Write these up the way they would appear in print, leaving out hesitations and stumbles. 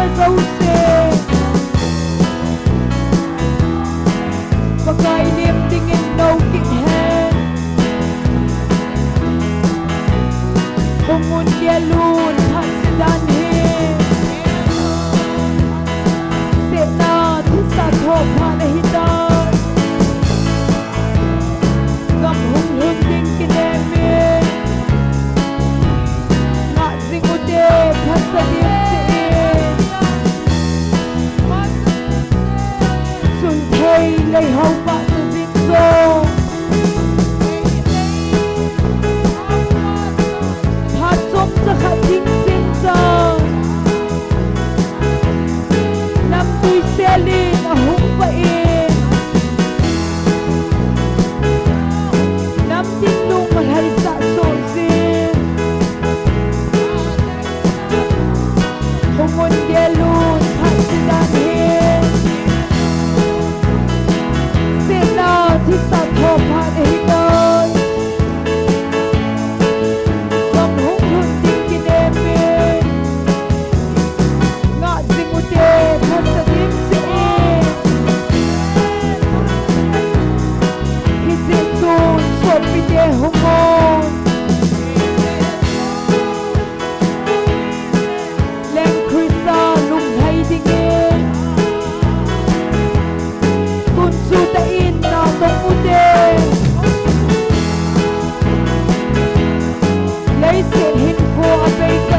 na zause pagkailim tingin no kithen kumun yalun hasidan he sena thisa thopa nahidan gam hung hung ding kineme na zingude phasadim lấy hậu bạn từ dinh dô hát giống ra khả chính xin giờ năm tôi xe đi là hung vậy năm tin luôn mà hay dạ sổ riêng không muốn ghé luôn hát xin đàn hiênที่สะทบผ่านให้เลยกำหุ่งหุ่นดิ้งกินเอเมงะจิงอุเดพัสดิมสิเอที่สิ้นสุดสดปิเดหงมอนแรงคริสตาลุงไทยดิ้งเอกุนซูตะอินนาตงอุเดlấy sự hình của bây giờ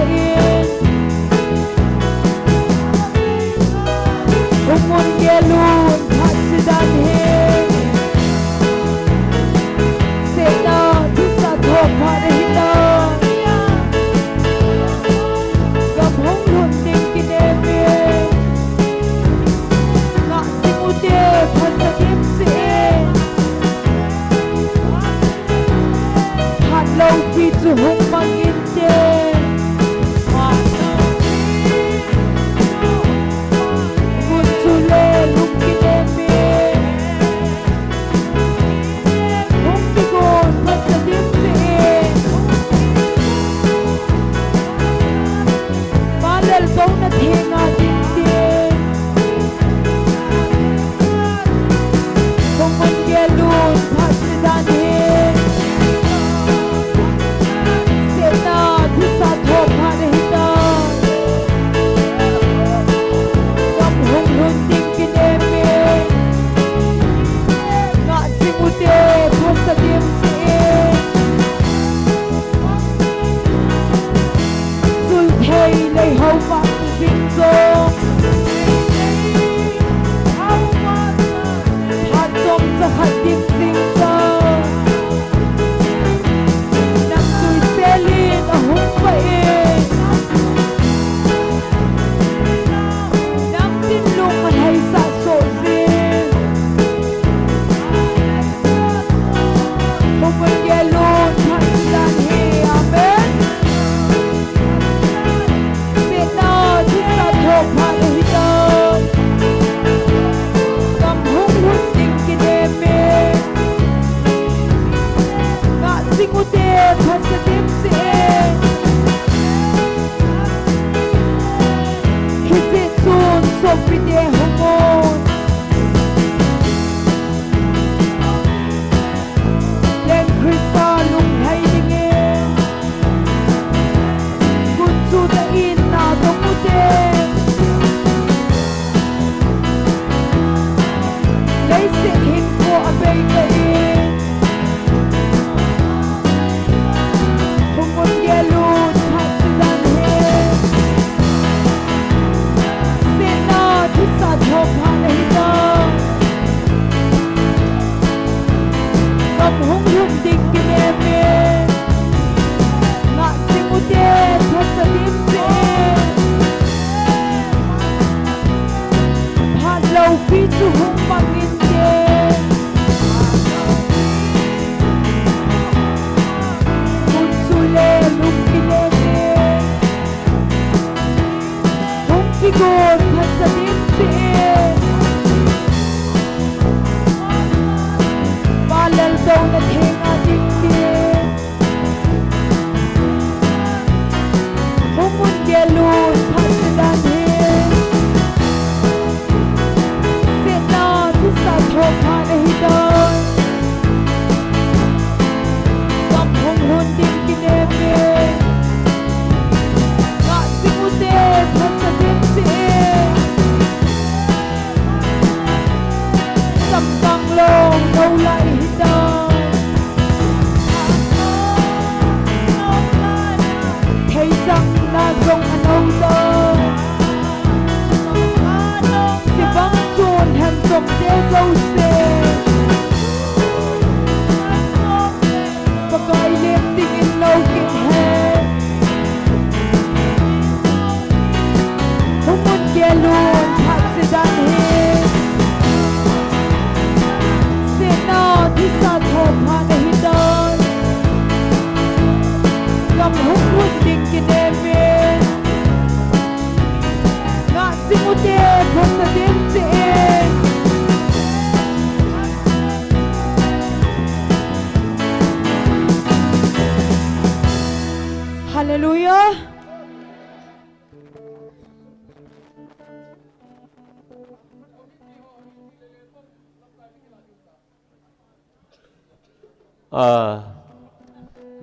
không muốn nghe luôn hát sự đàn hên sẽ na thứ xa thuộc hạ để hít đàn gặp hông luôn tình kinh em em ngạ sinh u tê phát ra kiếm sẽ hát lâu khi dù hông mang in tên buồn chú lê lúc khi đêm mê không đi gồn phát ra điểm dễ mà lần dấu na thế ngà điểm tên không muốn nghe luôn phát ra đàn hên thứ xa thộp hạ để hít đàn găm hung hung tình kinh em mê ngạ sinh u tê phát xa điểm dễ rồi thầy lấy hậu mạng từ dinh dô hát giống ra khả điểm dinh dô nằm tôi xe lên ở hung vậy nắm tin luôn mà hay dạ sổ riêng không muốn nghe luôn hát đàn hề amen Việt Nam thích xa thộp hạ để hít đàn cầm hung hung tình kinh em mê ngạ sinh u tê phát ra điểm dễ khi dễ xuân sộp vì đế hông môn lên Christa lung hay đi nghe quân chú đã in nào tông u tê lấy sự hình của bây giờ không muốn nghe luôn hát sự đàn hên sẽ na thích xa thộp hạ để hít đàn găm hung hung tình kinh em mê ngạ sinh u tê phát ra điểm dễ hát lâu khi chú hung mang in tên buồn chú lê lúc kinh em mê không khi gồn phát ra điểm dễ và lần đầu là thế ngà tình tiên không muốn nghe luôn phát ra đàn hên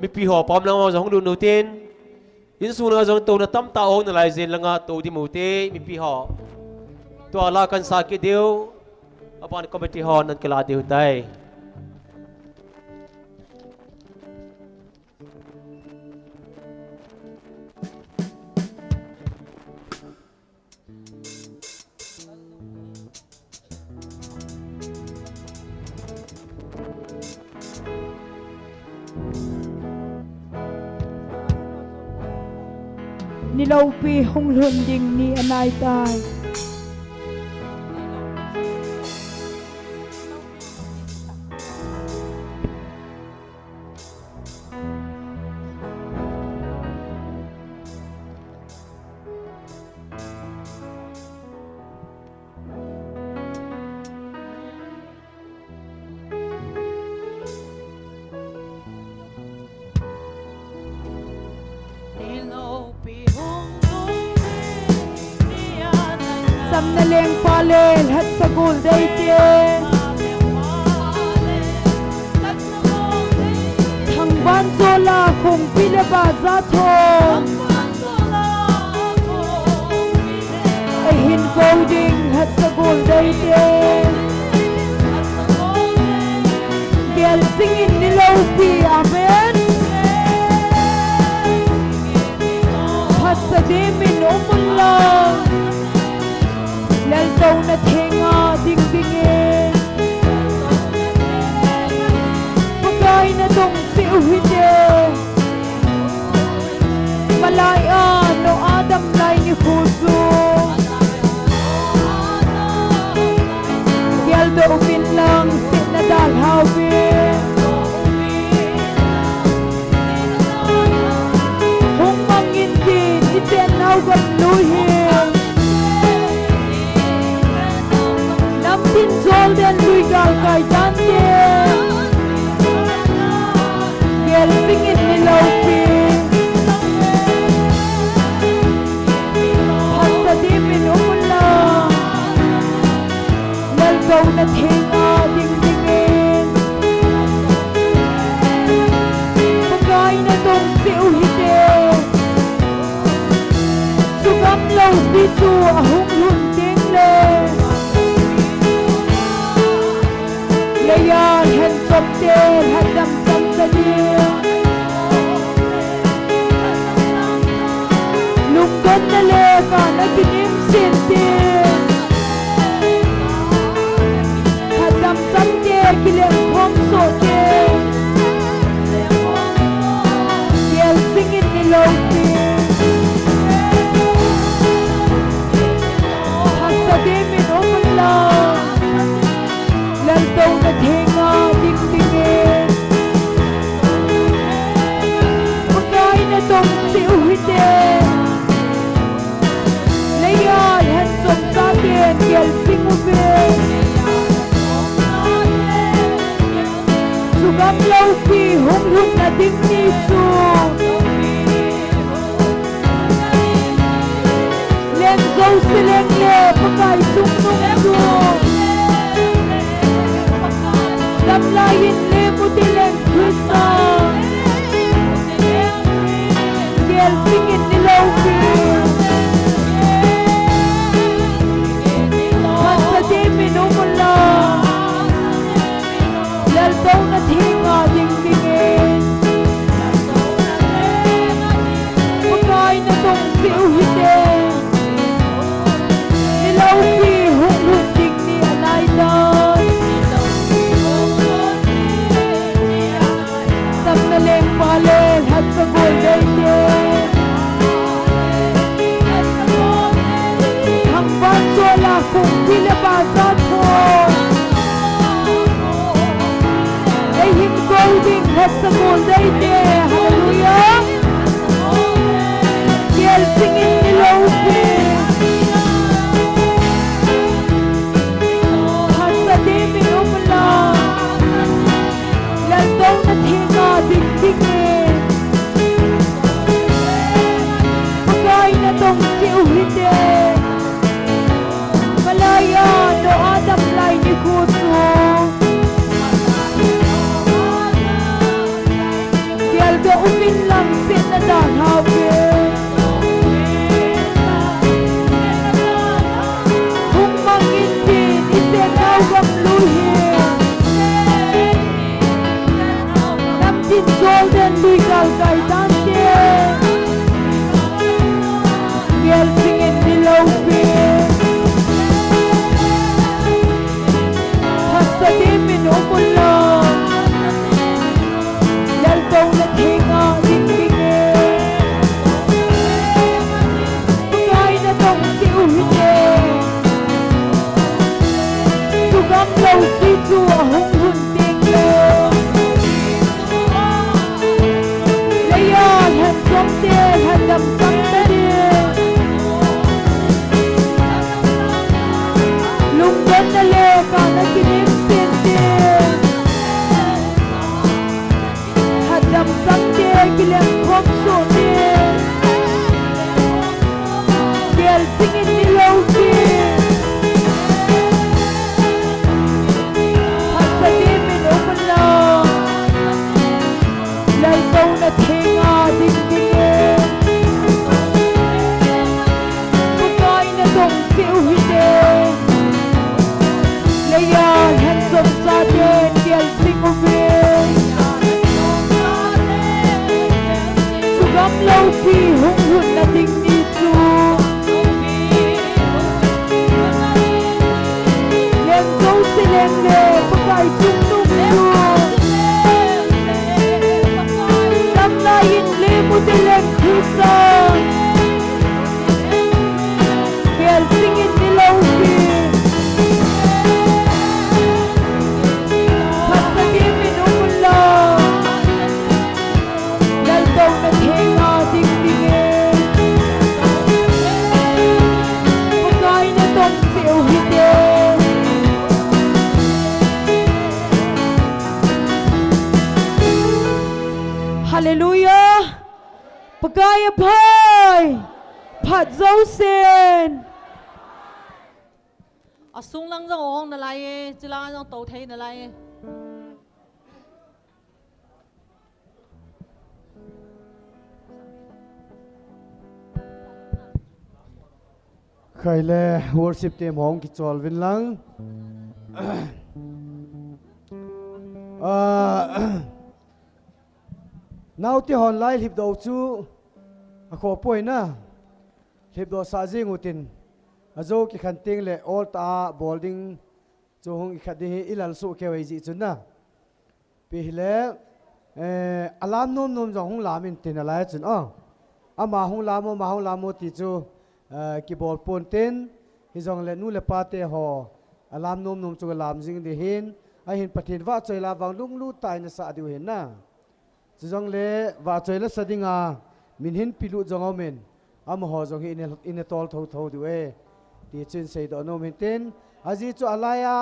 มีปีหอพร้อมแล้วมาจากห้องดูนูตินยินสูงนะจากตัวนั้นตั้มตาโอนอะไรเซนละงาตัวที่มูเตมีปีหอตัวลากันสักเดียวอาบานคอมเมตี้ฮอนั่นก็ลาเดียวได้นี่เราปีหงลุนยิงนี่อนายตายสำนักเลงฟาเลนฮัตสกุลได้เจทั้งบ้านโซลาคงพิลบาซาโทไอหินโกลดิงฮัตสกุลได้เจเกลซิงอินนิโลปีอาเมนพัสดีมินอุมุลลาLaldaw na tinga dingdingin Pagkain na tong siuhide Malaya no Adam lay ni Fuso Gyaldo umin lang sit na dalhawin Kung mangindi itenaw gamluhin Tin sol den luigal kay dante Gel pingit ni laupi Hasta di minumula Lalgaw na tinga dingdingin Pagkain na tong siuhide Sugam laupi tu ahong hunting le Layan han sabdel hadam samsadir Lungkot na leka naginim sintin Hadam samdir kilem kong sotin Yel singin ni lautin Hasadimin umunlang Laldaw na tinga dingdingin Pagkain na tong siuhide Layan hansok satin Yel singubin Sugam laupi hunghun na dingnisu Lenzaw silengle Pagkay sungnungsun Damlayin limutileng Krista Gel singin ni Laupi Hasta di minumula Laldaw na tinga dingdingin Pagkain na tong siuhide Ni Laupi hunghun da hawe hung mangin din ite nawang luhi nam tin golden lui gal gai dante gel singin below me hasadi min umulo lal daw na tinga dingdinge pagay na tong si uhite sugam law si chu ahung hunting layan han somte han lam samtare lunggan na le ka na kinim sinte hadam samte kilang khom so ne gel singin ni lawki hasadi min umla lal daw na thinga dingdinge pagay na tong si uhite layan han som sa din gel sing ube sugam lawki hung hun na ding ni chu lem go si lem le pagay chung nung chu tam na yin le mo si lem khusa gel singin ni lawki hasadi min umulo lal daw na thinga dingdinge pagay na tong si uhite hallelujah pagay apay phat dấu sen sung lăng rong ong na lai chỉ lang rong tàu thấy na lai khai le worship team hong ki chol vin lang now ti hon lai lip do chu a kho poi na lip do sa jing utin azo ki khan ting le all ta boarding chu hong i khadi ilal su ke wai ji chuna pi le alam nom nom jong hong lamin tin ala chun ama hong lamo ti chu ki bol pon ten hi jong le nu le pa te ho alam nom nom chu lam jing de hin a hin pathin wa choi la wang lung lu tai na sa diu hin na chu jong le wa choi la sadinga min hin pilu jong omen am ho jong hi in tol tho tho du e ti chin sei do no min ten aji chu alaya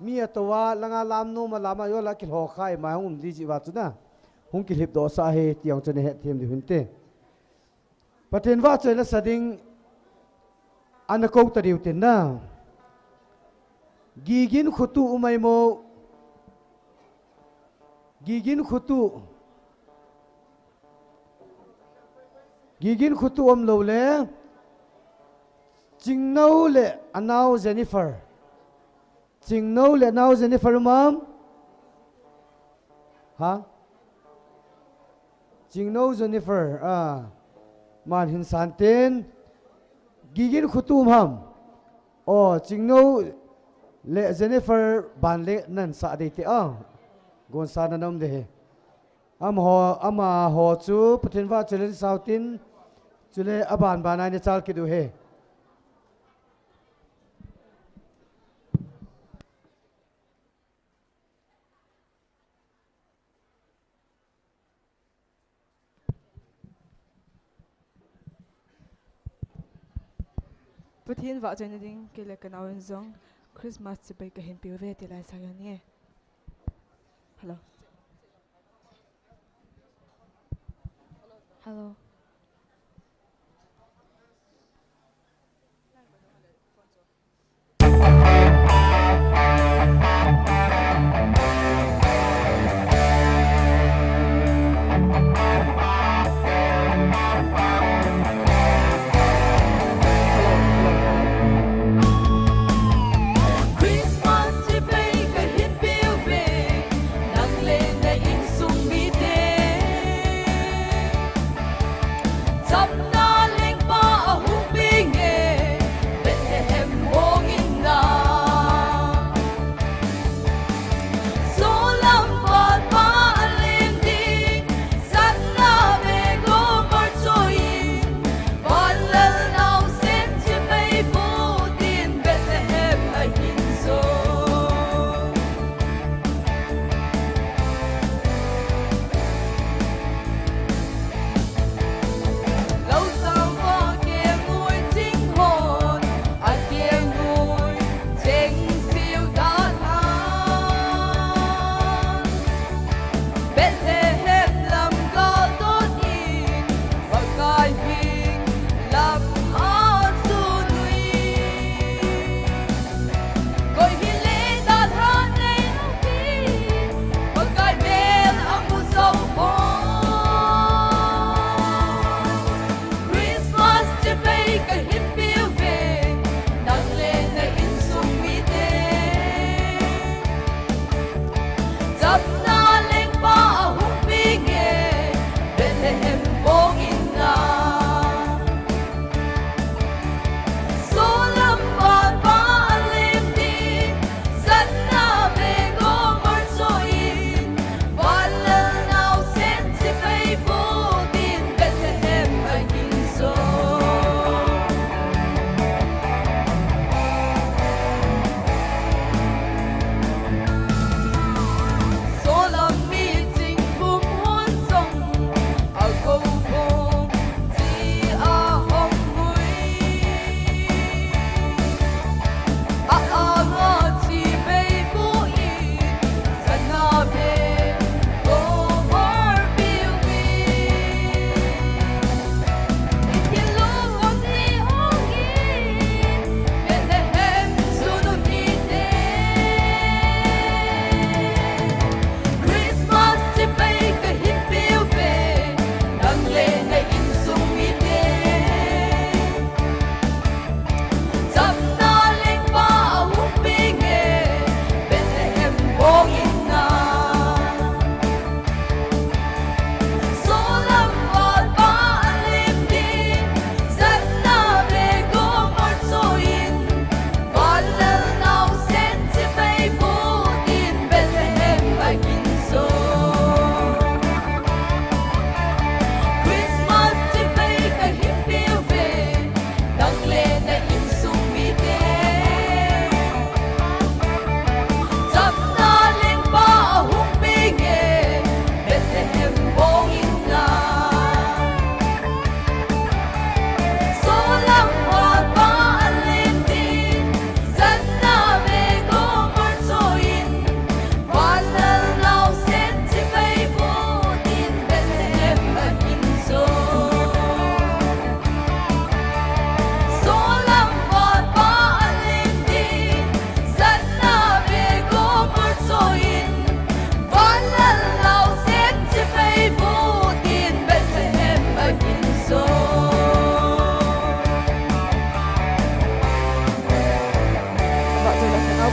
mi atwa langa lam no ma lama yo la ki ho khai ma hum di ji wa chu na hung ki lip do sa he tiang chen he them di hun te pathin wa choi la sading anako tariu tin na gigin khutu umai mo gigin khutu om lo le chingnau le anau Jennifer chingnau le anau Jennifer mam ha chingnau Jennifer man hin santen gigin khutum ham chingnau le Jennifer ban le nan sa de te gon sa na nom de ama ho chu pathin wa chelen sautin chule aban banai ne chal ki du he Pathin vợ cho nên cái là cái nào giống Christmas chỉ bây cái hình biểu về thì lại sao nhỉ? Hello. Hello.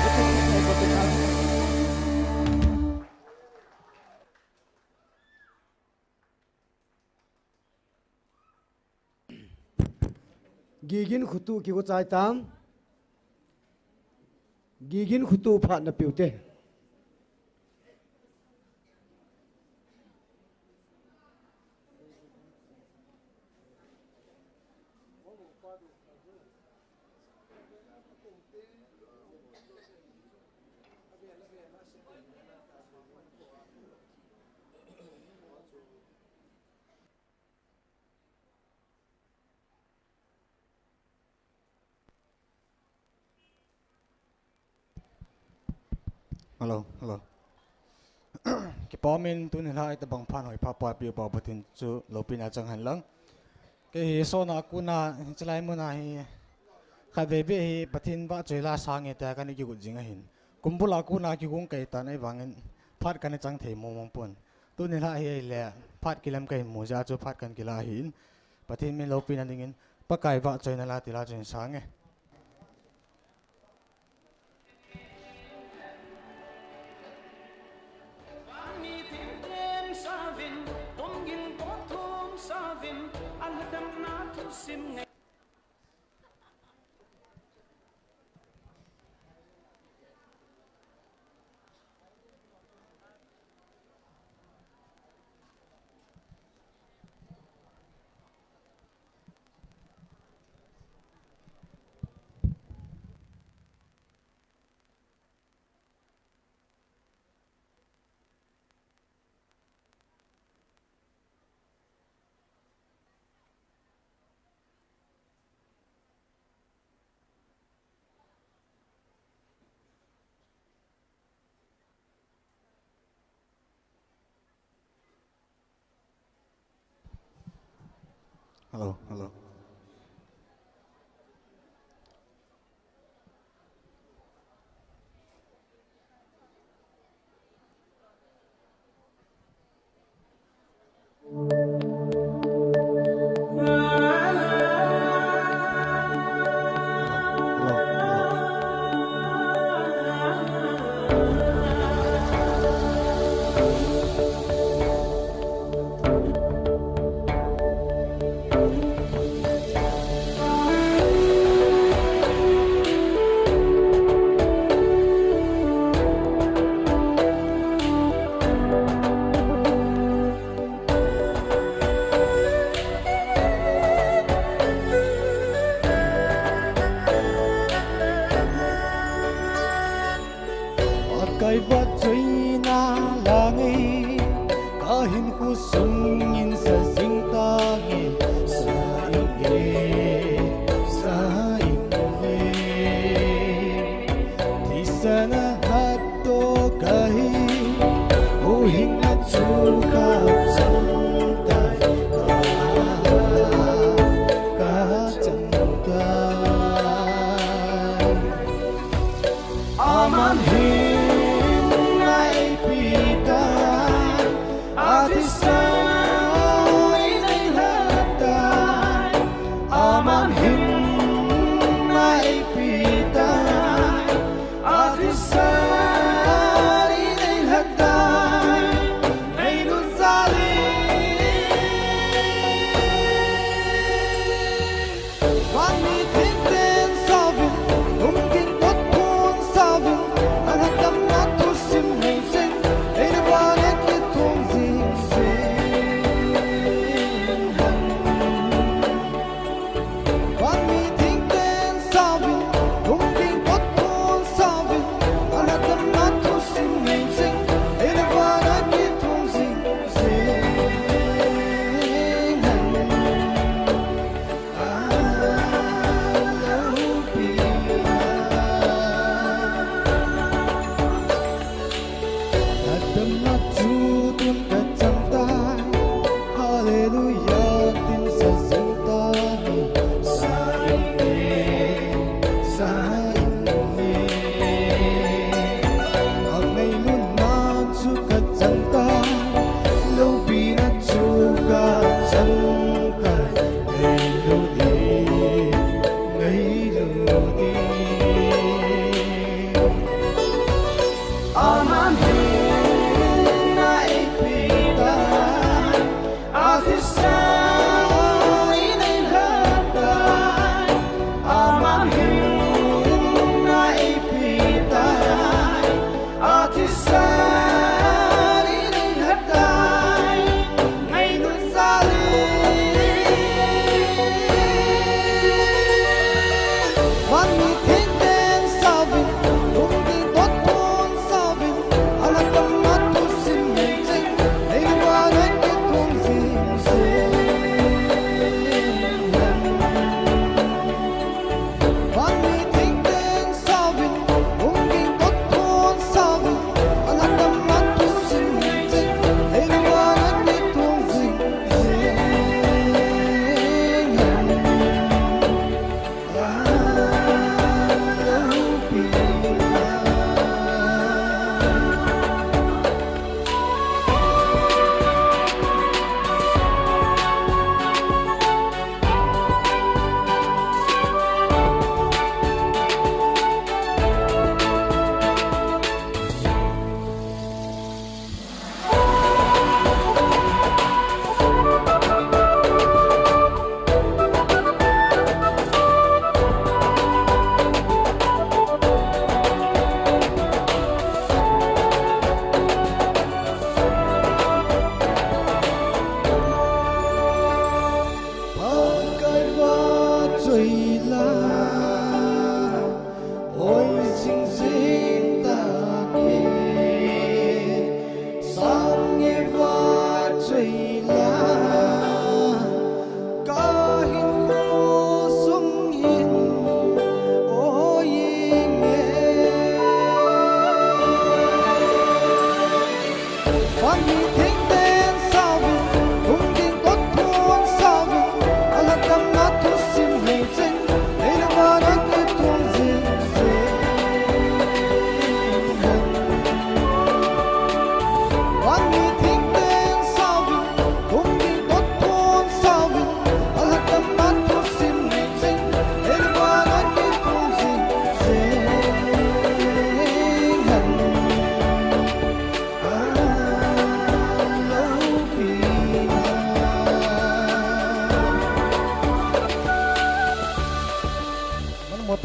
ก็เป็นที่ไหนก็เป็นอันgigin khutu ki ko chai tam gigin khutu phat na piute Hello, hello. Cái bó mình tu nên lại tập bằng phan hỏi pha bò biểu bảo bật tin chú lô pin ở trong hành lang. Cái số nào cũng na chỉ lại muốn này khai về về bật tin vợ chơi la sang nghe ta cái này kêu gì ngay hình. Cũng bù la cũng na kêu cũng cái ta này vàng phát cái này chẳng thể mong mong pun. Tu nên lại là phát cái làm cái mua ra chú phát cái là hình. Bật tin mình lô pin anh ingin bắt cái vợ chơi này là thì là chơi sáng nghe. Hello, hello. Cái vật chơi na là nghe cả hình khu sung nhìn sa sinh ta nghe sa ige thì sa na hát to cái ô hình na chu khắp sông ta cả chân ta aman hi Hãy subscribe cho kênh Ghiền Mì Gõ để không bỏ lỡ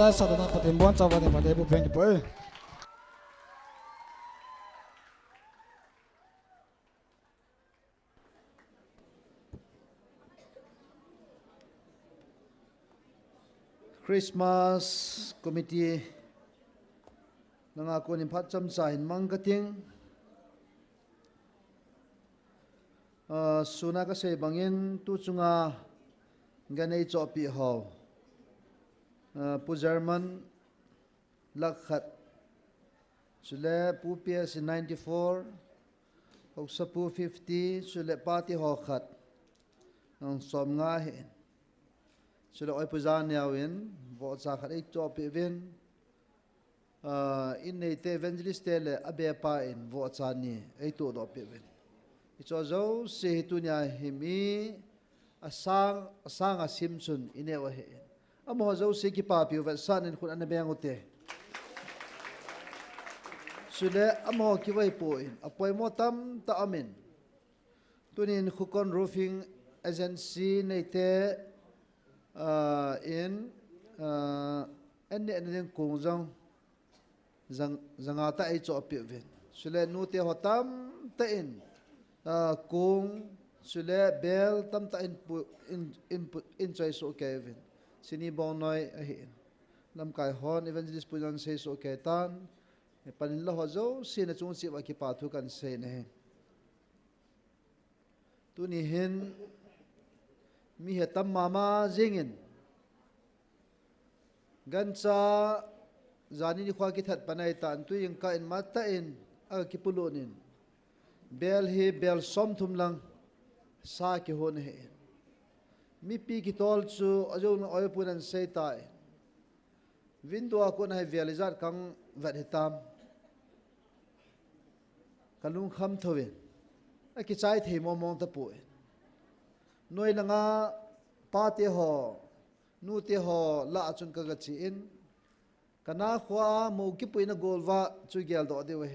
lai sa na patin bon chawa ni mate bu pheng ki poi Christmas committee nanga ko ni phat cham sa hin mang ka ting suna ka sei bangin tu chunga ganei chopi ho pu German lakhat chule pu PS 94 hoksa pu 50 chule party ho khat ang som nga he chule oi pu zan yawin bo cha khat ei chopi vin in nei te evangelist le abe pa in bo cha ni ei tu do pe vin icho zo se tu nya himi asang asimsun ine wa he amo zo se ki pa pi wa san in khun an beng ute sule amo ki wai po in apoi mo tam ta amen tunin khukon roofing agency nei te in enne nen kung zanga ta ai cho pi ven sule nu te hotam ta in kung sule bel tam ta in choi so kevin sini bong noi a hin lam kai hon evangelist pujan se so ke tan panin lo ho zo sin chung si wa ki pa thu kan se ne tu ni hin mi he tam mama zingin gancha zani ni khwa ki that panai tan tu yung ka in ma ta in a ki pulunin bel hi bel som thum lang sa ki hon he mi pi ki tol chu ajo na oi punan sei tai window ko na vializar kang vat hitam kalung kham thowin a ki chai thei mo mong ta pu noi langa pa te ho nu te ho la chun ka ga chi in kana khwa mo ki puina golwa chu gel do de we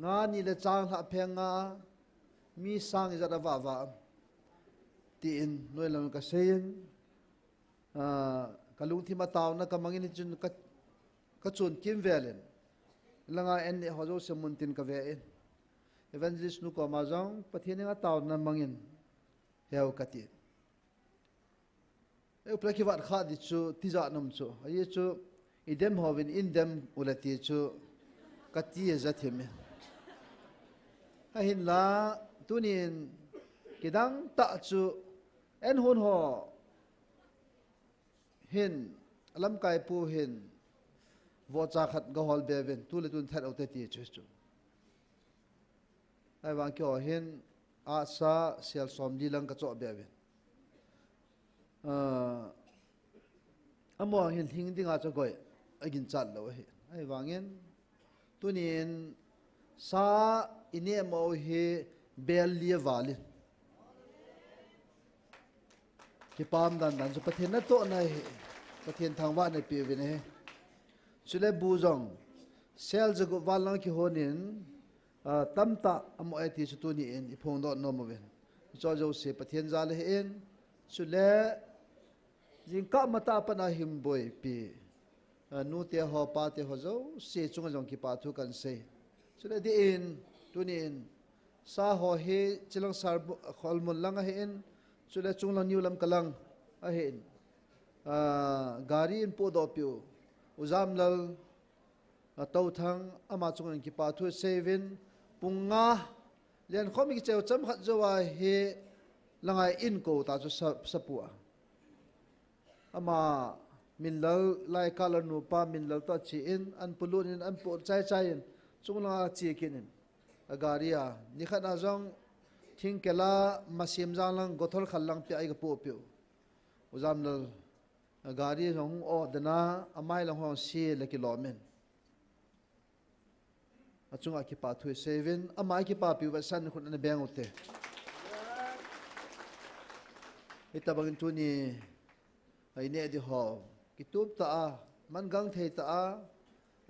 nga ni le chang ha phenga mi sang za da wa ti in noi lam ka sein kalung thi ma taw na ka mangin chun ka chun kim velen langa en ho zo semun tin ka ve in evangelist nu ko ma jong pathian nga taw na mangin heu ka ti e plaki wat kha di chu ti za nam chu ai chu idem hovin in dem ulati chu ka ti za theme a hin la tunin kidang ta chu en hun ho hin alam kai pu hin vo cha khat ga hol beven tu le tun that autte ti chu chu ai wang kyo hin a sa sel som di lang ka cho beven amo hin thing dinga cho goi agin chat lo he ai wangin tunin sa ine mo he bel lia valin ki pam dan dan so pathen na to na he pathen thangwa ne pi ve ne chule bu jong sel jago walang ki honin tamta amo ai ti chu tu ni en ipong do no mo ven cho jo se pathen za le en chule jing ka mata pana him boy pi nu te ho pa te ho zo se chung jong ki pa thu kan se chule di in tu ni in sa ho he chilang sar khol mun lang a he en chule chung lang new lam kalang a he gari in po do pyu uzam lal tau thang ama chung ki pa thu sevin punga len khomi ki cheu cham khat zo wa he langai in ko ta chu sapua ama min lal lai color nu pa min lal ta chi in an pulun in an po chai chai in chung la chi kin in agaria ni khana jong thing kela masim jang lang gothol khal lang pi ai ga po pyo uzam lal agari jong o dana amai lang ho si le ki lomen achunga ki pa thu 7 amai ki pa pi wa san khun an beng ute itabang tu ni ai ne di ho ki tup ta a man gang thei ta a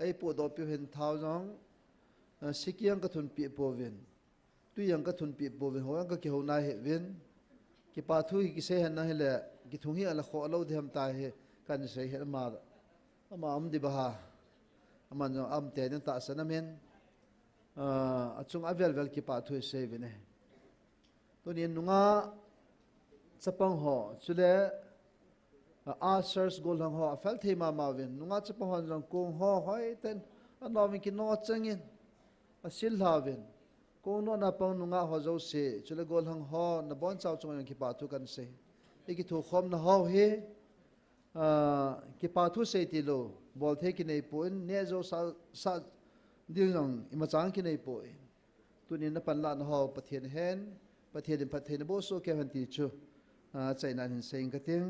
ai po do pi hen thau jong sikiang ka thun pi po ven tu yang ka thun pi po ven ho yang ka ki ho na he ven ki pa thu ki se han na he le กิทุงฮีอะไรขอเราที่ทำตายกันเสียเหตุมาดีบ้ามันจะเตะนั่นตาสนามเองจงอเวลกิปาทุยเซวินเอตัวนี้นุ่งสปังหอสุดเลยอาร์เซอร์สโกลหังหอเฟลที่มาวินนุ่งสปังหอจังกงหอหอยเต้นอันนั้นวินกินนอจังอินสิลฮาวินกงนอนับปังนุ่งหอเจ้าเสียสุดเลยโกลหังหอนบอนเจ้าจงยังกิปาทุกันเสียอีกทุกคมนะหอเฮกิปาทุเสียติโลบอลเทกินในปุ่นเนี่ยโจซาดิวงอิมาจังกินในปุ่นตัวนี้นับปันลานหอประเทศเฮนประเทศโบโซแกฮันติจูใจนั้นเห็นเสียงกระทิง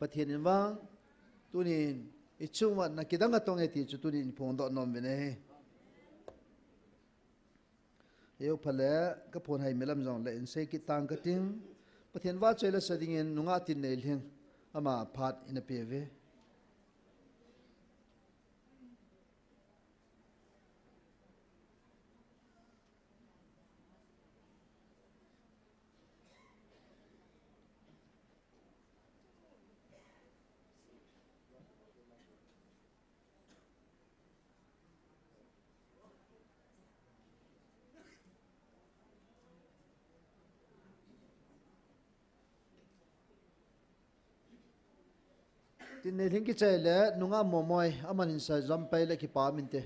ประเทศนี้ว่างตัวนี้อิจุงวันนักกิดังกระตงเอติจูตัวนี้พงดอนนอมเวเน่เอวพะเลก็พนให้เมลัมจงเลยเสียกิตังกระทิงประเทศว่าใจละสดิ่งนุ่งอาตินเนลเฮงอามาพัดอินเปเวตินเนลิงกิใจเละนุ่งอาโมมอยอามันอินไซจัมไปเล็กปามินเต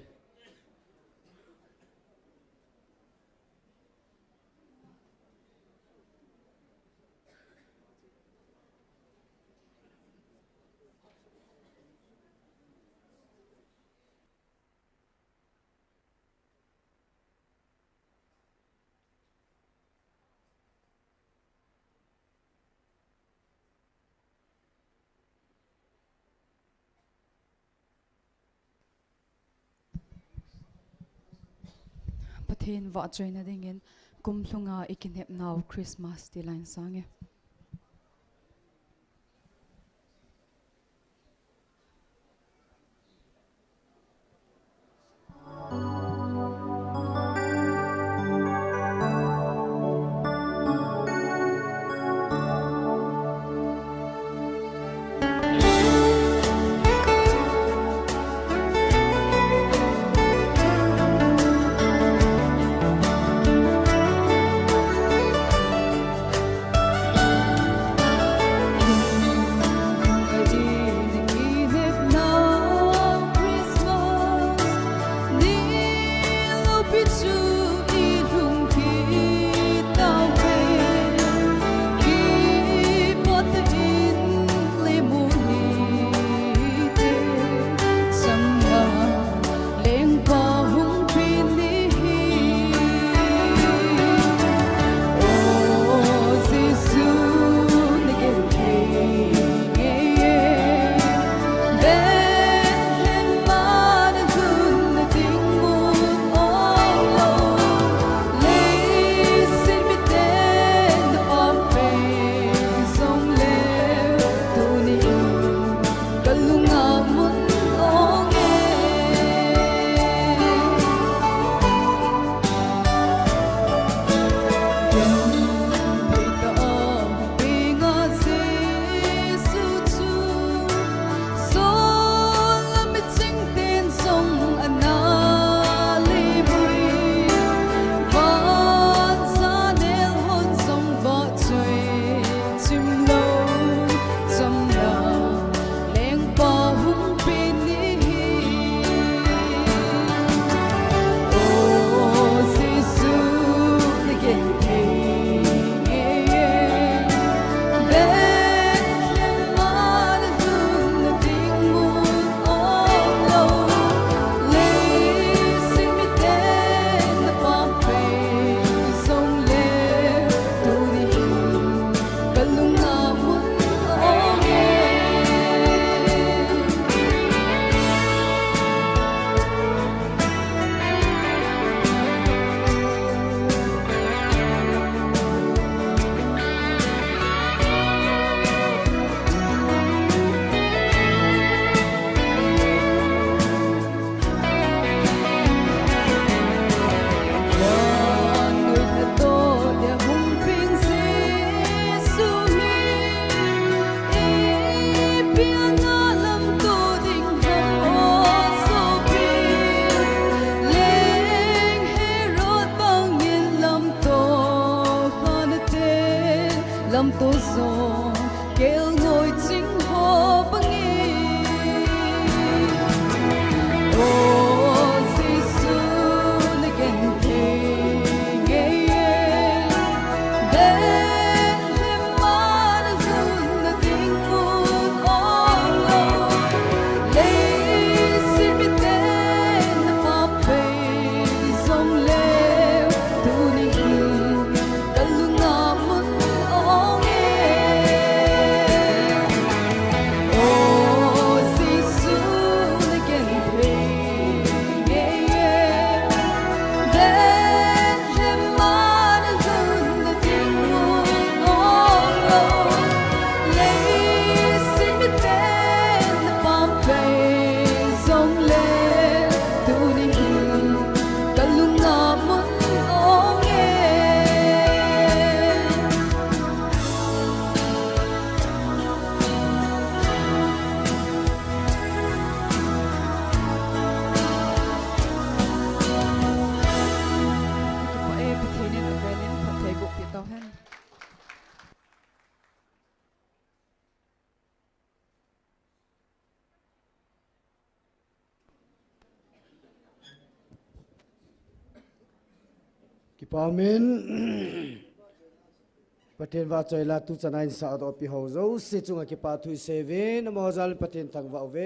ประเทศว่าใจนั่นเองกุมลงอีกินเห็บนาวคริสต์มาสที่ไลน์สังเก ปามินประเทศว่าใจละตุจนายสาวตัวพิหาวโจสิจุงกิปาทุยเซเวนมอจัลประเทศทางว่าเว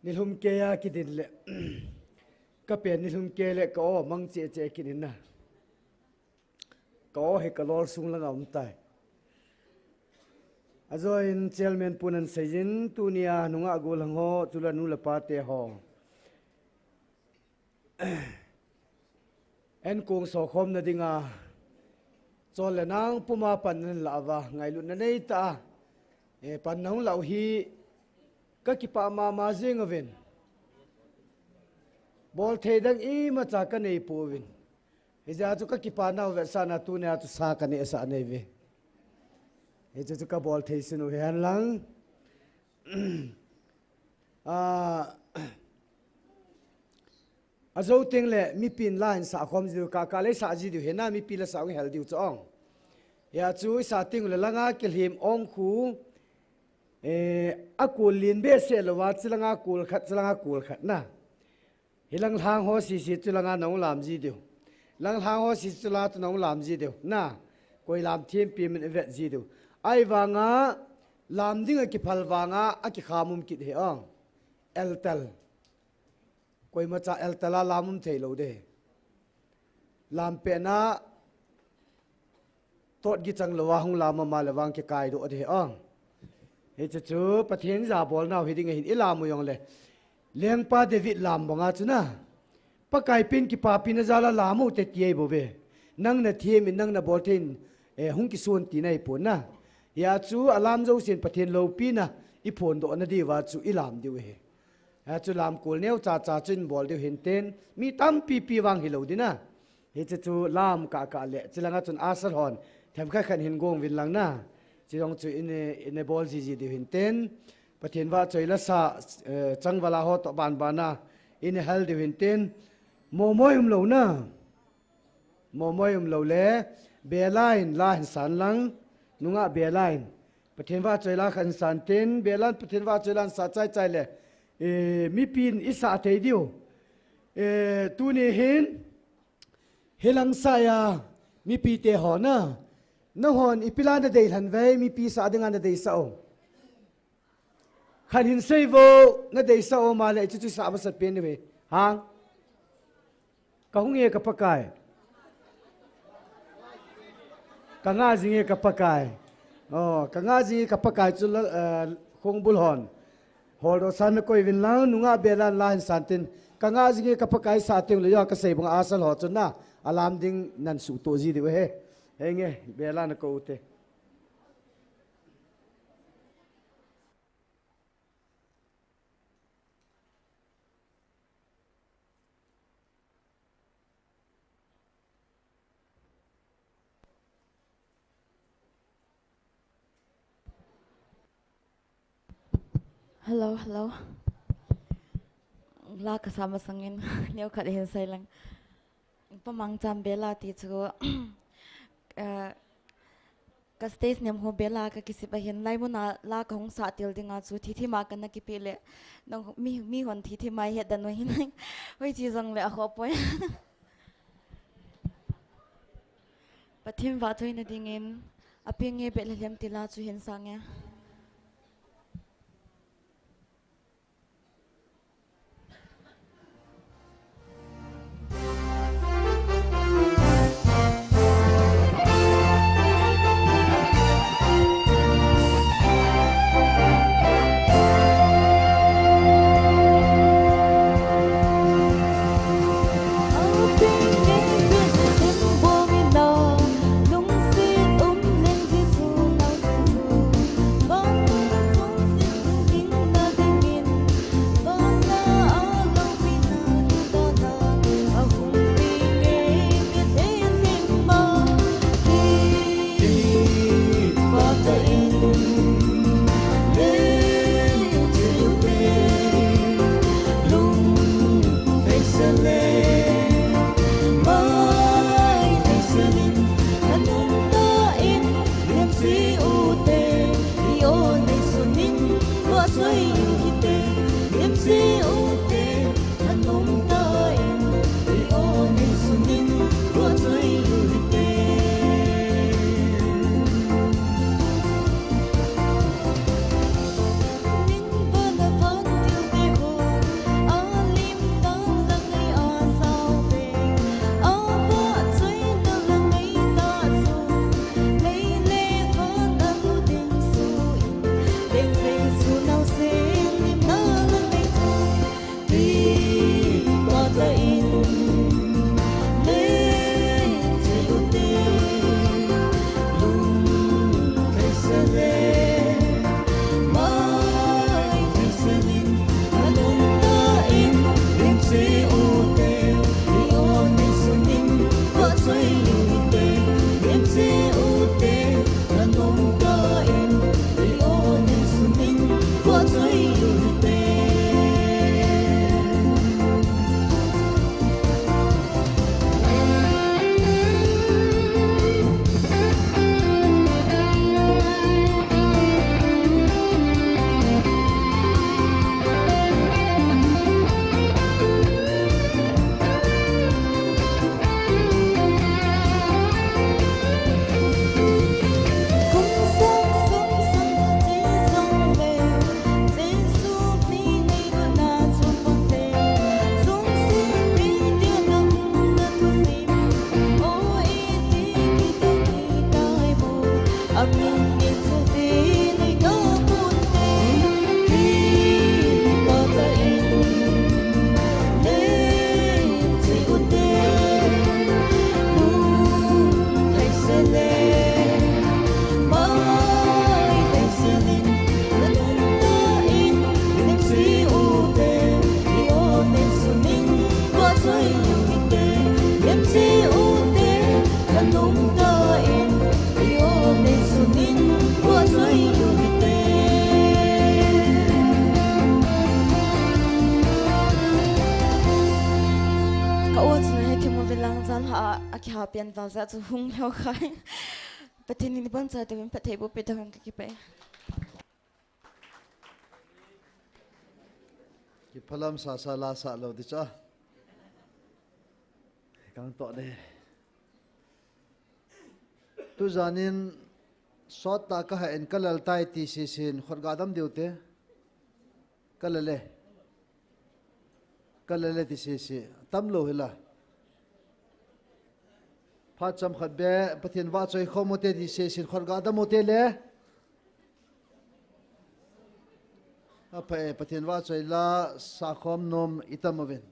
นิลุมเกียกิดินเละก็เป็นนิลุมเกเละก็มังเจเจกิดินนะก็ให้กระโดดสูงแล้วก็อุ่นใจอาจารย์เจลเมนปูนันเซจินตุนียนุงอากูลังโฮจุลนุลปาเตหอเอ็นกงสอคมนาดิงาจนละนางปุมาปันนันลาวะไงลุนนันเอตาปันน้องเหล่าฮีก็กิปามาเจงเวนบอลเทดังอีมาจากกันในปูวินเฮจ้าจุกกิปานาเวสานาตูเนียตุสากันในเอสาในเวเฮจ้าจุกบอลเทสินุเฮนลังอาจจะติงเล่มีปีนลายสาความจิวกากาเลสาจิวเห็นน่ามีปีละสาวเฮลดิวจ้องยาจูสาติงเล่ละงากิลหิมองคูอากูลินเบสเซลวัดจิลังอากูลขัดจิลังอากูลขัดนะเฮลังทางหัวสิจิลังอาหนองลามจีเดียวลังทางหัวสิจิลังอาหนองลามจีเดียวนะกวยลามเทียมปีมันเวทจีเดียวไอวางาลามดิ้งกิพัลวางาอากิขามุมกิดเฮองเอลเตลกวยมาจากเอลเตลาลามุมเทโลเดลามเปน่าตดกิจังละวะหงลามมาละวังกิกายดูอเดองเฮจะจูประเทศจาบอลน่าเฮดิงเห็นอิลามุยองเลยเลี้ยงป้าเดวิดลามบังอาจุนะปะไก่ปินกิปาปินจาลาลามุเตตียบ่เวนั่งนาเทียมินั่งนาบอลเทนหงกิส่วนตีในปุ่นนะยาจูอลามเจ้าเสียนประเทศโลปีนะอีผลโดนดีว่าจูอิลามดิวเฮจุลามกูเนียวจ่าจินบอลเดียวเห็นเต้นมีตั้มปีวางฮิโลดีนะเฮจะจูลามกะเละจิลังจนอาสฮอนแถมแค่ขันเห็นกงวินลังนะจิลองจูอินในบอลจีเดียวเห็นเต้นประเทศว่าใจละสะจังเวลาฮอตบานนะอินเฮลเดียวเห็นเต้นโมโมยมโลนะโมโมยมโลเล่เบลายน์ลาหินสันลังนุงะเบลายน์ประเทศว่าใจละขันสันเต้นเบลายน์ประเทศว่าใจละสัจใจเลยมีปีนอิสระเทเดียวตัวนี้เห็นเฮลังสายมีปีเตหอนะนหอนอีพิลานเดย์หันไว้มีปีสาดึงอันเดย์สาวขันหินเซโวนเดย์สาวมาเลยจุดสามสัตว์เป็นเว้ยฮะกะหงเอกกับปะกายกะงาจิงเอกับปะกายอ๋อกะงาจิงกับปะกายจุลคงบุลหอนฮอลด์สันก็อีวินลาวนุงาเบลันลานสันตินกังอาจิงกับปะกายสาติงเลยยากเสบงอาสลหอจนนะอารามดิ้งนันสุโตจีดีเว้ยเฮ้ยเงี้ยเบลันก็อุเต Hello, hello. La kasama sangin. Niyo kalihin sa ilang pamangjam bela ti chu. Ka stage nem ho bela ka kisibahin lai mo na la ka hong sa til dinga chu thi ma kan na kipile. Nong mi hon thi mai het dan no hin. Hoi chi jong le a kho poi. Pathim wa thoi na dingin apinge be lem tila chu hin sange. Hãy subscribe cho kênh Ghiền Mì Gõ để không bỏ lỡ เปลี่ยนvào ra zu hungแล้วค่ะประเทศนี้บ้านจะเป็นประเทศบุปผาทางกี่ไป ki phalam sa sa la sa lo di cha kang to de tu zanin sot ta ka ha en kalal tai ti si sin khot ga dam diute kalale ti si si tam lo hila pha cham khat be pathian wa choi khomote ti si sin khot ga dam mote le apa pathian wa choi la sa khom nom itamovin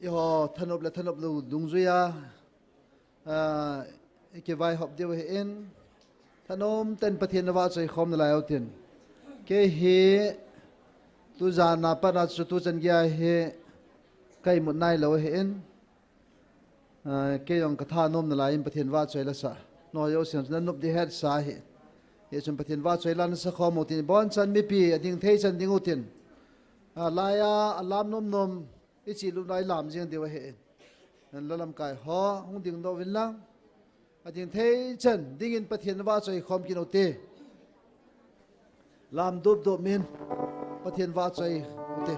yo thanop lu dungzuya ke vai hop deu he en thanom ten pathian wa choi khom na lai autin ke he tu jana pa na chu tu chan gya he kai mut nai lo he en ke yong ka tha nom na lai pathian wa choi la sa no yo sian na nup di het sa he ye chun pathian wa choi lan sa khom utin bon chan mi pi ading thei chan ding utin laya alam nom ichi lu nai lam jing deu he en lalam kai ho hung ding do vin lang ading thei chan ding in pathian wa choi khom kin ote lam dup do min pathian wa choi ote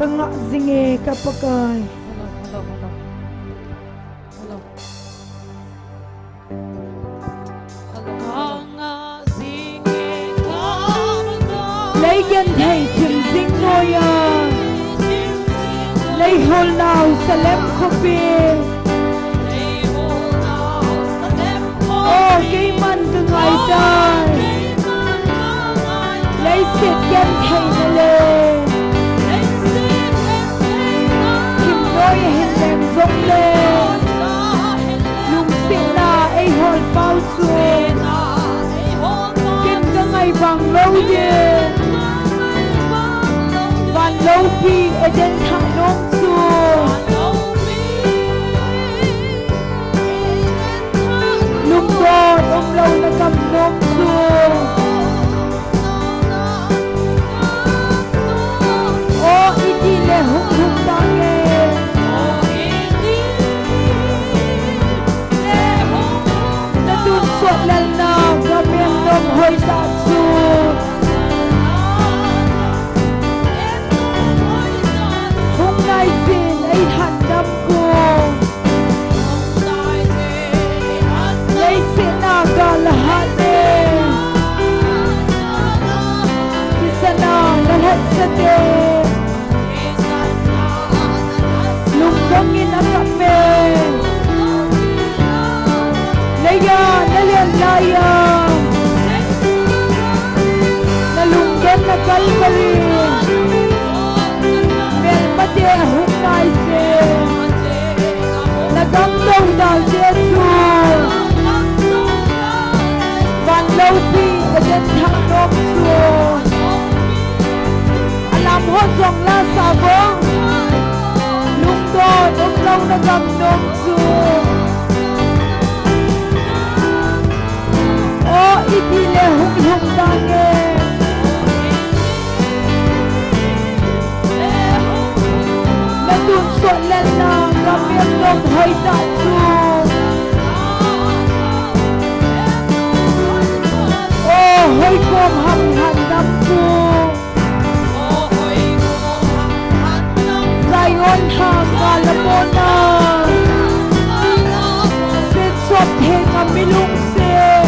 Kanga zinge kapakai. Hello. Lấy gen thầy thuyền dinh ngôi lấy hồn nào sa lem khopi. Ô cái man từ ngày đời lấy xịt gen thầy na lên kim đôi hình đèn rộng lên lùng xịn na ấy hồn bao xuôi kinh cả ngày vàng lâu đêm vàng lâu khi ở đến thang nông xuôi lùng đồn ông lâu đã cầm nông xuôi ô ít đi lệ hùng hùng ta nghe đã đun suốt lần nào và miền đông hơi xa xuôi hôm nay xin ấy hẳn đâm cô lấy xin nào gọi là hạ đê thì sẽ nào là hết sẽ đê lúc đông nhìn áp cặp mê lấy ya lấy liền lại ya là lùng đến là cây bari miền bắc địa hôm nay sẽ là gấm đông đào Giêsu và lâu khi ở trên thang nông xuôi làm hốt dòng la xà vông lung đồn ông lâu đã gầm nông xuôi ô ít đi lệ hùng hùng ta nghe đã đun suốt lên nàng và miệng đông hơi tạ xuôi ô hơi cơm hầm hẳn đâm xuôi dài ôn hàng và là bồn nà xin suốt thêm mà mi lung xê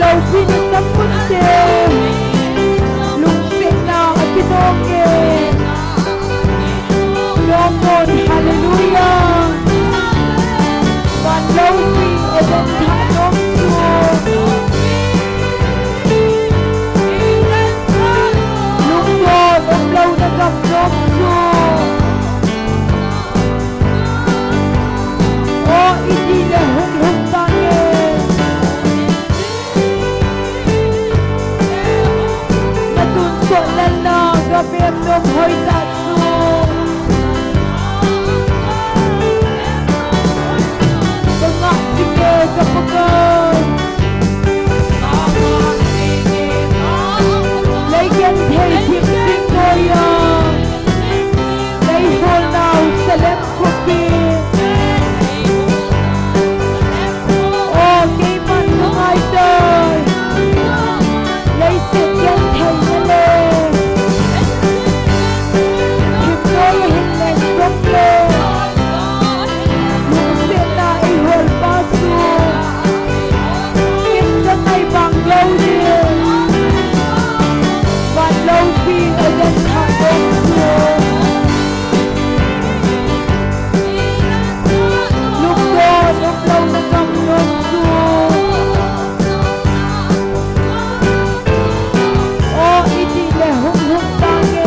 lâu phi na sắp phút tê lung sẽ na ở cái nô nghe lo môn hallelujah và lâu phi ở bên thả nôm chùa lung đô ông lâu đã gặp nôm chùa ô ý đi là hung hung ta nghe na tun so lên na gặp em nôm hơi ta chùa bengak sikit kepegang Layan thay thiệp sinh goyang Lay hôn nào salem kopi Ô kay man ngay đời Lay sit yan thay na lên Thiệp goy hình lên gốc lên Lung sit na ay hol pasu Kim ka ngay bang lâu din Và lâu phi ở dân thang đông chùa Lúc đó lúc lâu na cầm đông chùa Ô ý đi lệ hung hung ta nghe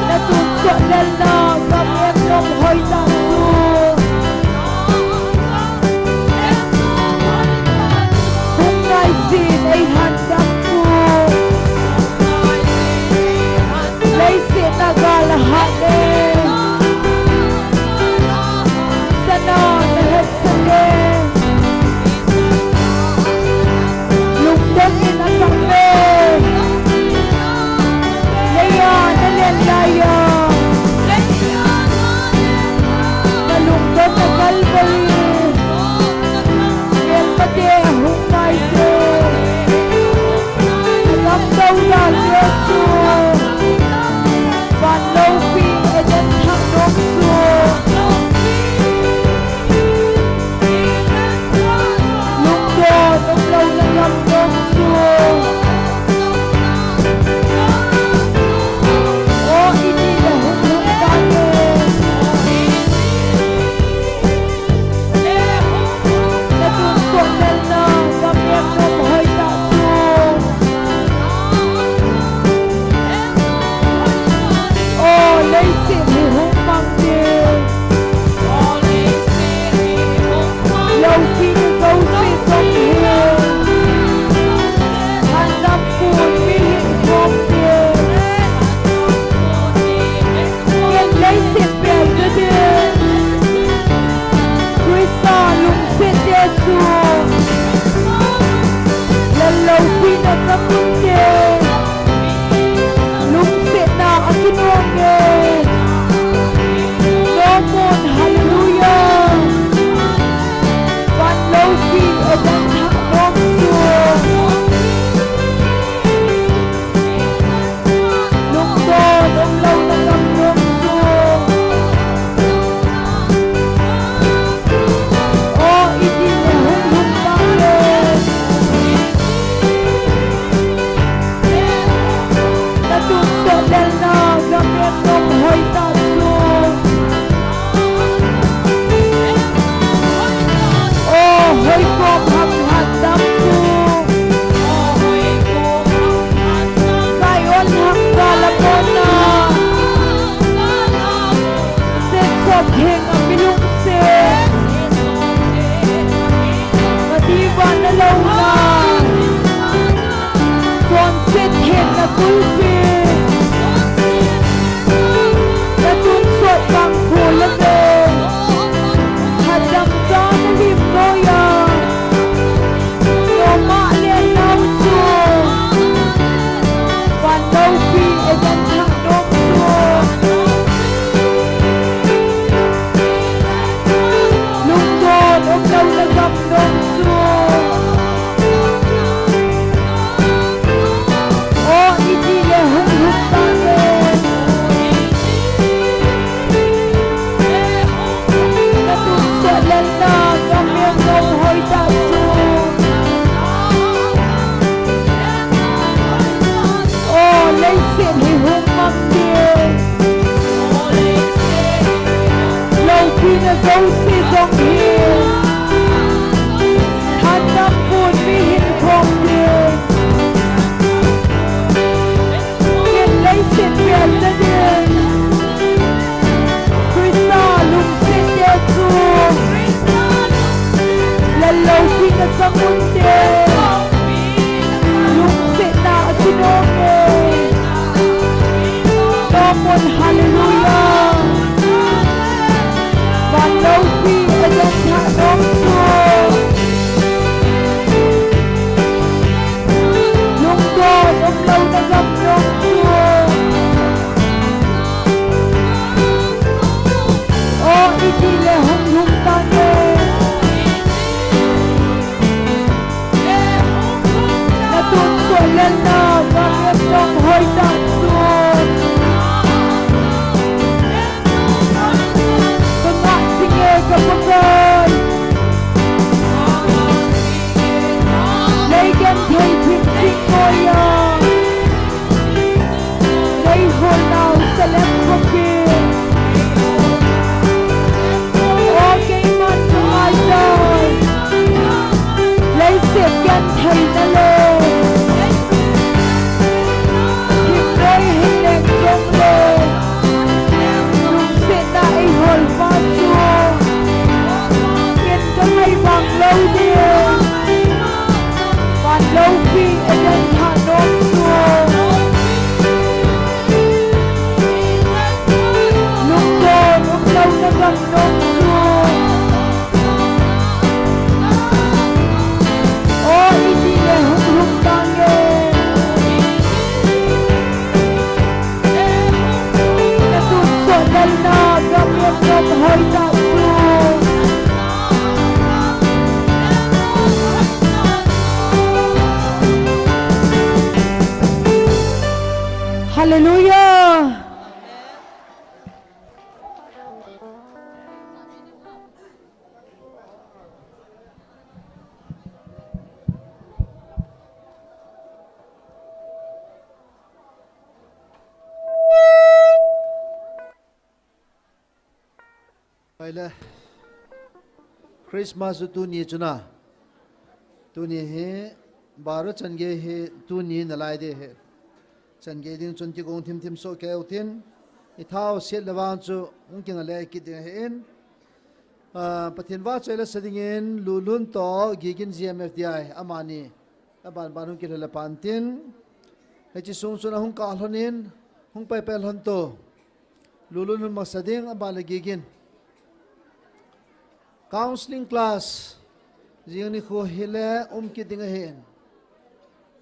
Na tun so lên na cầm em nôm hơi ta chùa Hung ngay xin ay handang ko Lay sin nagalahati Sana lahat sa din Lugdan inasangme Laya nalalaya Nalugdan na Calvary Kaya pati hung ngay sin Nagam daw na Yesu Và lâu phi ở dân thang đông chùa Lúc đó ông lâu là ngắm đông chùa Ô ý đi là hung hung ta nghe Na tun so lên na Gam em nôm hơi ta chùa Ô lấy xin thì hung mang tiền Lâu khi như dấu xin dông hiền Hàn năm buồn vì hiện không tiền Yên lấy xin bèo cho tiền Christa lung xin Giêsu Lần lâu khi nó sắp lung tiền Lung xin na ở cái nô nghe Lo môn hallelujah Và lâu khi ở bên thẳng nôm chùa Lung đô đông lâu đã gặp nôm chùa Ô ý đi là hung hung ta lên Na tun so lên na gặp em nôm hơi ta chùa Ô hơi côm hầm hạt đắm chùa Gai ôn hầm gà là bồn na Sẽ chọt hình ở cái lung xe Và đi vào nó lâu na Còn sẽ hình là túi phi Na tun so bằng khổ lên lên Hạt đắm cho nó hiểm đôi à Yo mạ lên nâu chùa Và lâu phi ở dân thang đông chùa Lúc đó ông lâu là gặp đông chùa Ô ý đi lệ kamunde lungsik na sinonge nomon hallelujah Vanlopi adong tanong ko lungkod umlaw na gamnong ko o itile hong tange natutsulan na bakit ng hoy tanong tengah singe kapagay Legan thay thịt sinh ngôi Lấy hồn nào sẽ lép không kia Ô cây mắt của ai rồi Lấy xếp gan thầy na lê Hiệp đôi hình đẹp trong lê Đúng sẽ đại hồn phát chua Yên có hay bằng lâu điên Và lâu khi ở đây hạ nôn chua Lúc cô lúc lâu nó gặp nôn chua Ô ý đi lệ hùng hùng ta nghe Nó tụt sổ đây na gặp miệng nộp hơi ta chua Hallelujah. Vậy là Christmas tu ni chuna tu ni he baro chan ge he tu ni na lai de he chan ge ding chun ti gong thim thim so ke utin I thao siat lawan chu ung king ale ki de he in pathin wa chela sading in lulun to gigin GMFDI amani aban banung ki la pantin he chi sung sung hung ka hlonin hung pe pe hlon to lulun ma sading abala gigin counseling class jing ko hile ki dinga hen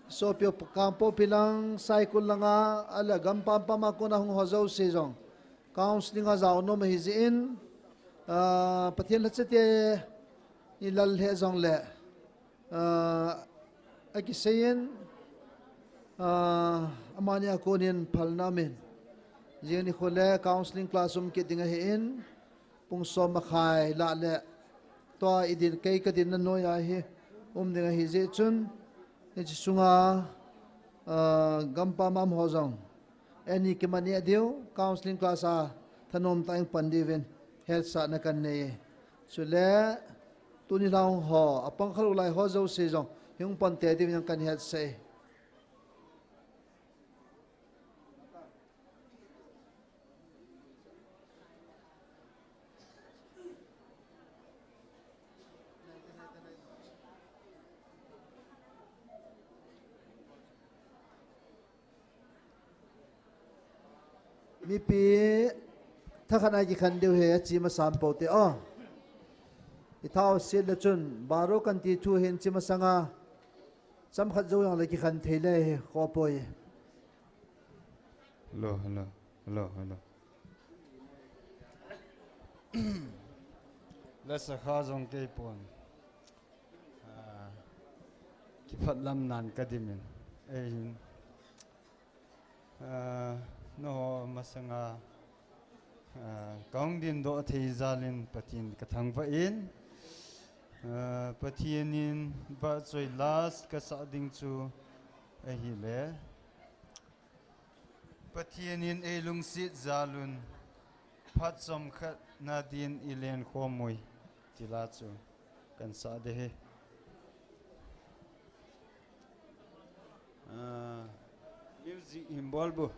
so pyo kampo pilang cycle langa ala gam pam pam ko na hung hozo sejong counseling a zaw no mai zin pathian la chete ilal he jong le aki seyen amania konin phalnamen jing ko le counseling class ki dinga hen pung so makhai la le to idin kai ka din no ya hi dinga hi je chun ni sunga gampa mam hozong any ke mani adeu counseling class a thanom tang pandivin health sa na kan ne sule tuni laung ho apang khalu lai ho zo se jong yung pante di yang kan health se mi piถ้าขณะกี่คันเดียวเหจีมาสามปอเตออีท้าวเสียละจุนบารุกันตีทูเห็นจีมาสังอาสำคัญโจยังเลยกี่คันเทเลยขอปอยฮัลโหลฮัลโหลฮัลโหลฮัลโหลและสักข้าจงเก็บปนคิดพัดลำนานก็ดีมั้ยno masanga kong din do theizalin patin kathang va in pathianin ba choi last ka sa ding chu a hi le pathianin e lungsit zalun phat som khat nadin ilen khomoi tila chu kan sa de he music involve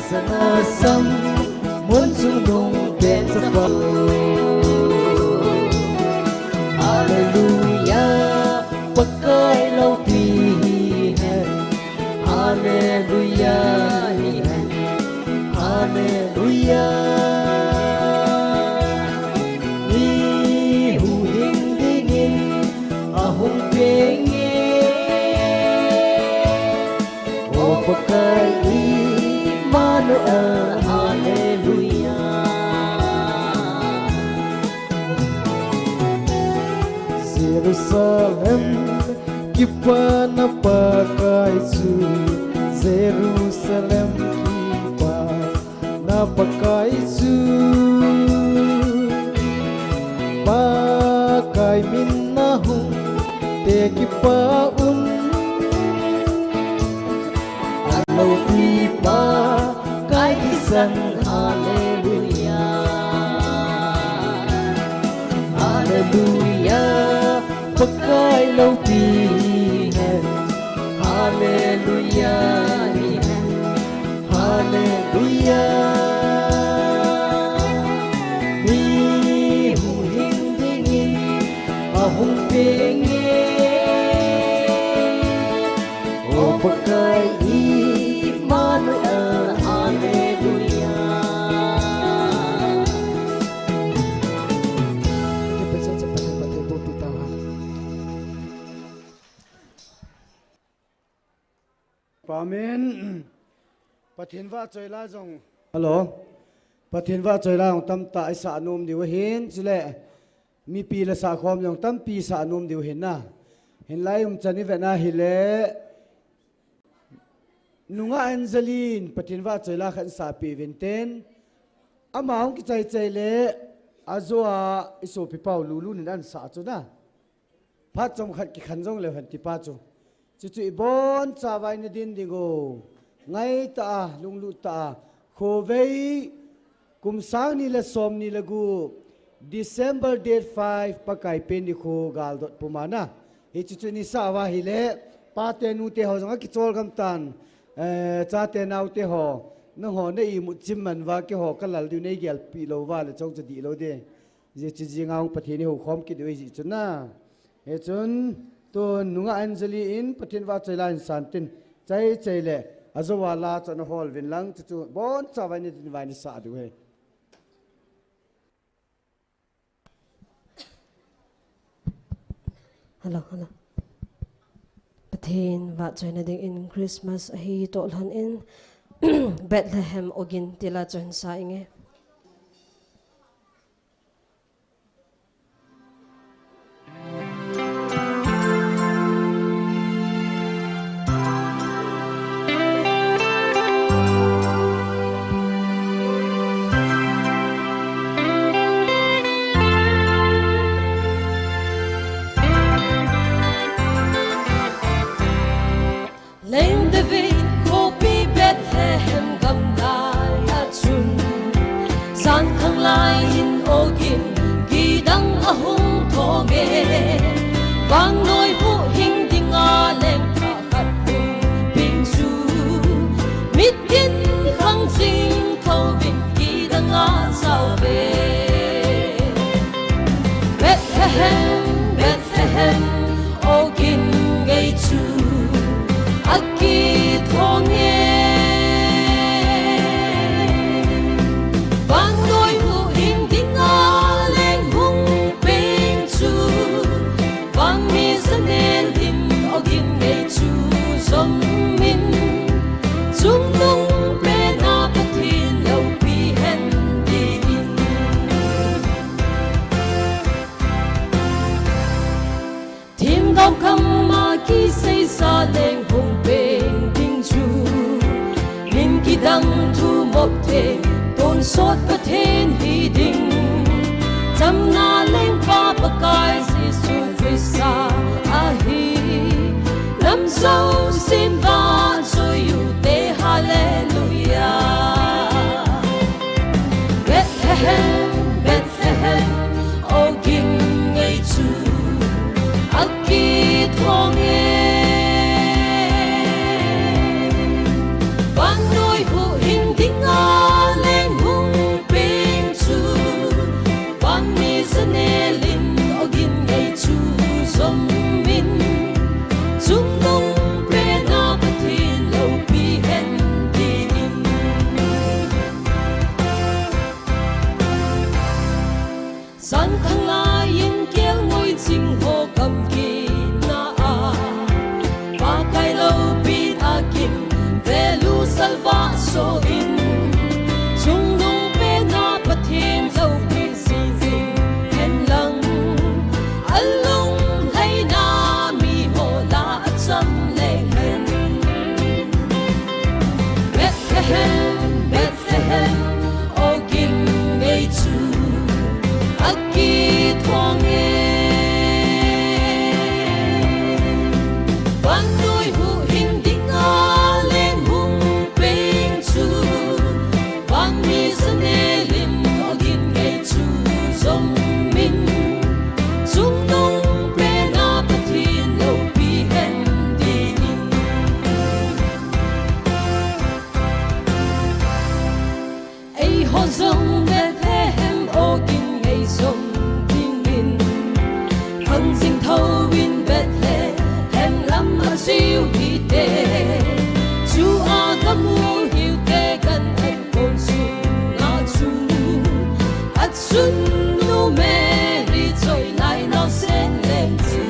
sana sam muốn chung nung bên sa phật Hallelujah pakai lâu pi hen Hallelujah hen Hallelujah ni hu ding dingin ahong penge o pakai Emmanuel Hallelujah Jerusalem kipa na pakai su Jerusalem kipa na pakai su pakai minahung te kipa un alau pipa kai kisan Hallelujah Hallelujah pakai lâu pi hen Hallelujah hen Hallelujah mi hu hin dingin ahong penge o pakai Emmanuel Hallelujah Amen. Pathin va choi la jong. Hello. Pathin va choi la tam ta isa num diu hin chile. Mi pi la sa khom jong tam pi sa num diu hin na. Hin lai chani ve na hi le. Nunga Angeline pathin va choi la khan sa pi vinten. Amaung ki chai chai le azwa iso pi pau lulu ni dan sa chu na. Phat chom khat ki khan jong le han ti pa chu. Chu bon cha vai ni din dingo ngai ta lung lu ta kho vei kum sang ni la som ni lagu December date 5 pakai pen ni kho gal dot pumana he chu ni sa wa hi le pa te nu te ho jang ki chol gam tan cha te nau te ho no ho ne i mu chim man wa ke ho kalal du nei gel pi lo wa le chong cha di lo de je chi ji ngaung pathi ni ho khom ki de ji chuna he chun to nunga Anjali in pathin wa chaila in santin chai chaile azawala chana hol vin lang chu bon chawani din wani sa du he hello pathin wa chaina ding in Christmas hi tol han in Bethlehem ogin tila chon sa inge Vang noi hu hing ding a lem tha khat ping chu mit tin khang sing thâu vin ki dang a sao ve Bethlehem Bethlehem o kin ngei chu aki thong e vang noi hu hing ding a lem hung ping chu vang mi sanen dim ogin ngei chu som min chung nung pe na pathin lo pi hen di in tim dom kam ma ki sei sa leng hung peng ding chu min ki dang thu mop the ton sot pathin hi ding cham na leng pa pakai si su Krista ahi lam so sim va so you te hallelujah Bethlehem Bethlehem o king ngei chu aki thong e vang noi hu hin ding so in chung nung pe na pathin lo pi si zing hen lang alung hay na mi ho la cham le hen Bethlehem Bethlehem o kim ngei chu aki thong e Quan nuôi hụ hình đinh a lên hùng bên chu Quan mi sân e lim o gin ngày chu dòng minh Trung nông bên a bất thiên lâu pi hen đi Ei ho dòng Bethlehem o gin ngày dòng kinh min Hằng dinh thâu win Bethlehem lam a siêu hi te Chu a ga mu hiu te kan an kon su na chu At sun nu Mary choi nai na sen lên chu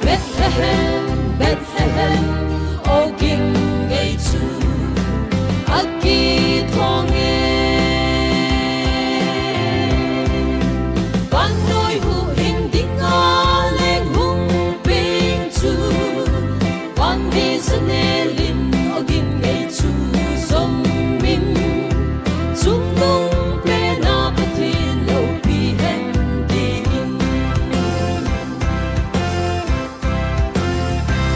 Bethlehem Bethlehem o king ngei chu Aki thong e Quan nuôi hụ hình đinh a lên hùng bên chu Quan đi sân e lim o gin ngày chu dòng minh Trung nung pe na bất thiên lâu pi hen đi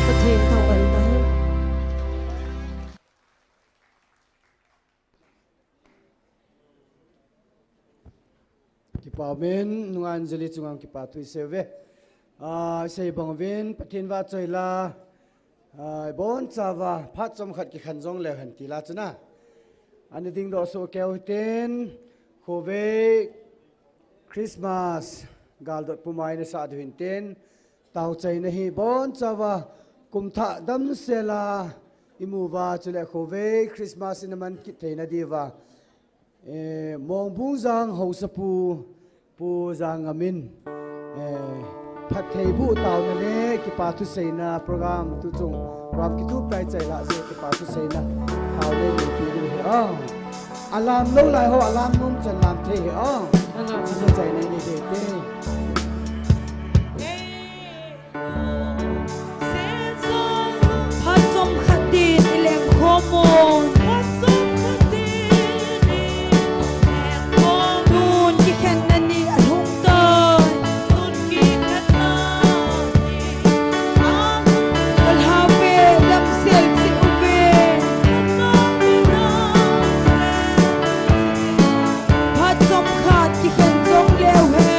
Pathin thong an ta Kipa men nungan jeli chungang kipa tui seve sei bangvin pathin wa choila bon chawa phat chom khat ki khanjong le han ti la chuna ani ding do so keu ten khove Christmas gal dot pumai na sa adwin ten tau chai na hi bon chawa kumtha dam sela imuwa chule khove Christmas in man ki theina diwa mong bung giang hậu sa pu giang amin phát thầy bu tàu na le ki pa tu sei na program tu chung program ki tu prai chai la se ki pa tu sei na hao le ni pi ni he alarm lo lai ho alarm num chan lam the he chi chai na ni de te Phát trong khát tin ileng khomon Nun ki khen na ni at hung tay Wal hawe lam sel si uve Phát trong khát ki khen trong leo he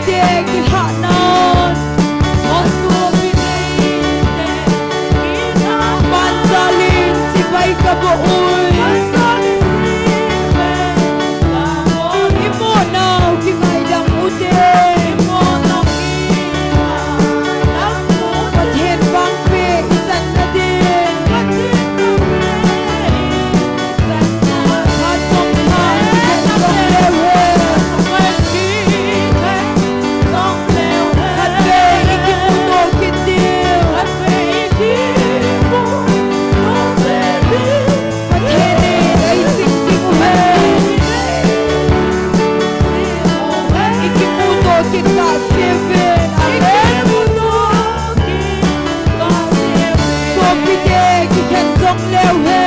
de ki hanan Mansalin si bay kabuoy Imo now ki ngay dang ude Pathen bang pe isan na din Patong han ikan dong lewe Katbe ikimuto kintil Pathene ay sing-singuhen Ikimuto kita seven Amen Sopide kikan dong lewe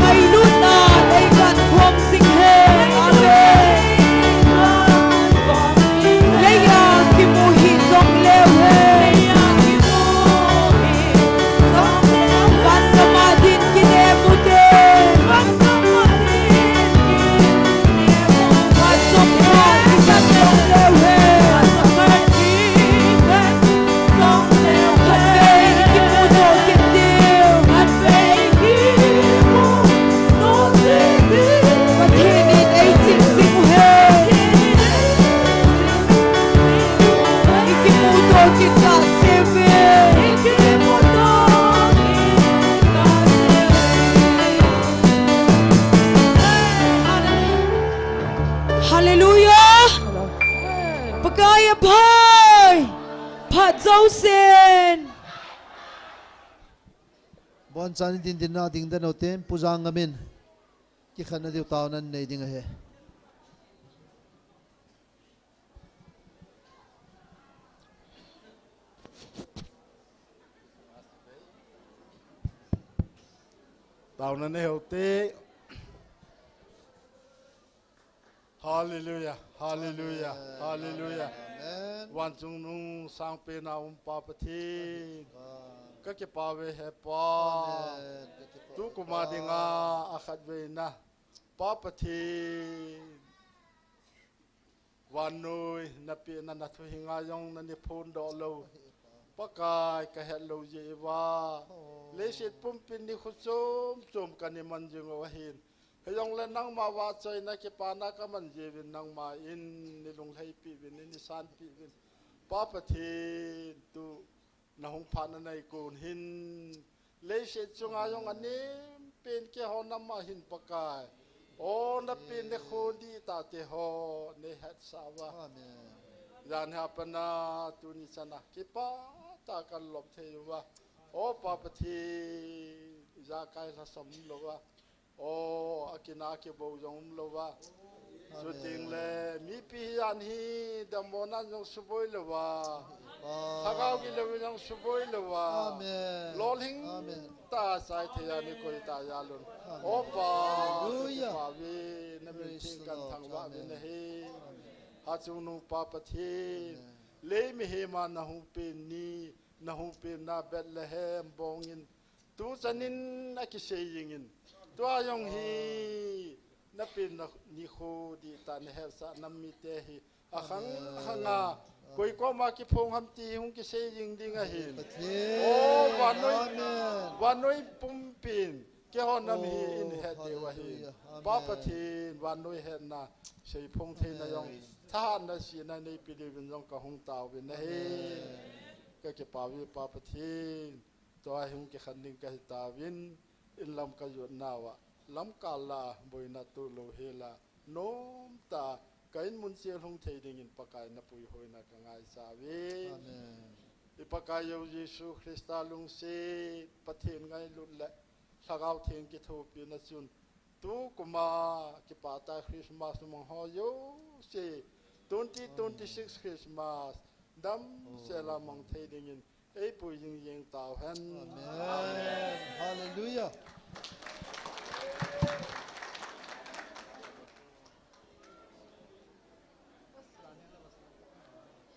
May luna ay kan huwag singhen Amen Leia kimuhi dong lewe Pansamadin kinemude Pansokhan ikan dong lewe Katbe ikimuto kintil Pathenin ay sing-singuhen Ikimuto kita seven Hallelujah Pagaya bhai Phat zau sen Bon chan din din na ding dan oten pujang amin ki khana diu taw nan nei ding he Tao nên hiểu tí. Hallelujah, hallelujah, hallelujah. Wan chung nung sang pe na pa pati. Các cái pa về hè pa. Tu kuma dinga akhat về na. Pa pati. Wan noi na pe na thu hinga yong na ni phun do lo. Pakai ka hello ye wa. Le sit pum pin ni khusum chum kan ni man jing wa hin. Heyong le nang ma wa chai na ke pa na ka man je vin nang ma in ni lung hai pi vin ni san pi vin. Pa pa thi tu na hong pha na nai kun hin. Le sit chung a yong anim pin ke ho nam ma hin pakai. O na pin ne khon di ta te ho ne hat sa wa. Amen. Yan ha pa na tu ni sana ke pa ta kan lop the wa. O pa pa thi za kai la som lo wa. O akina ke bo jong lo wa. So ting le mi pi yan hi da mona jong suboi lo wa. Thagao ki lo jong suboi lo wa. Amen. Lol hing ta sai the ya ni koi ta ya lun. O pa hallelujah. Pa vi na mi ting kan thang wa vi na hi. Ha chung nu pa pa thi le mi he ma na hu pe ni na hu pe na Bethlehem bongin tu chanin na ki seyingin tu ayong hi na pin na ni kho di tan he sa nam mi te hi akhang khanga koi ko ma ki phong ham ti hung ki seying ding a hin o wanoi pum pin ke hon nam hi in he de wa hi pa pa thin wanoi he na sei phong the na yong tha na si na nei pi de vin jong ka hung taw vin na he ka ke pa vi pa pa thin to a hung ke khan ning ka ta vin in lam ka yot na wa lam ka la boi na tu lo he la nom ta kain mun sel hung thei ding in pakai na pui hoi na ka ngai sa vi amen i pakai yo Jesu Christa lung se pathen ngai lut le thagau theng ki tho pi na chun tu kuma ki pa ta Christmas mong ho yo se 2026 Christmas dam sela mong thei ding in ei pui ying ying taw han amen hallelujah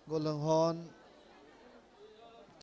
Golang hon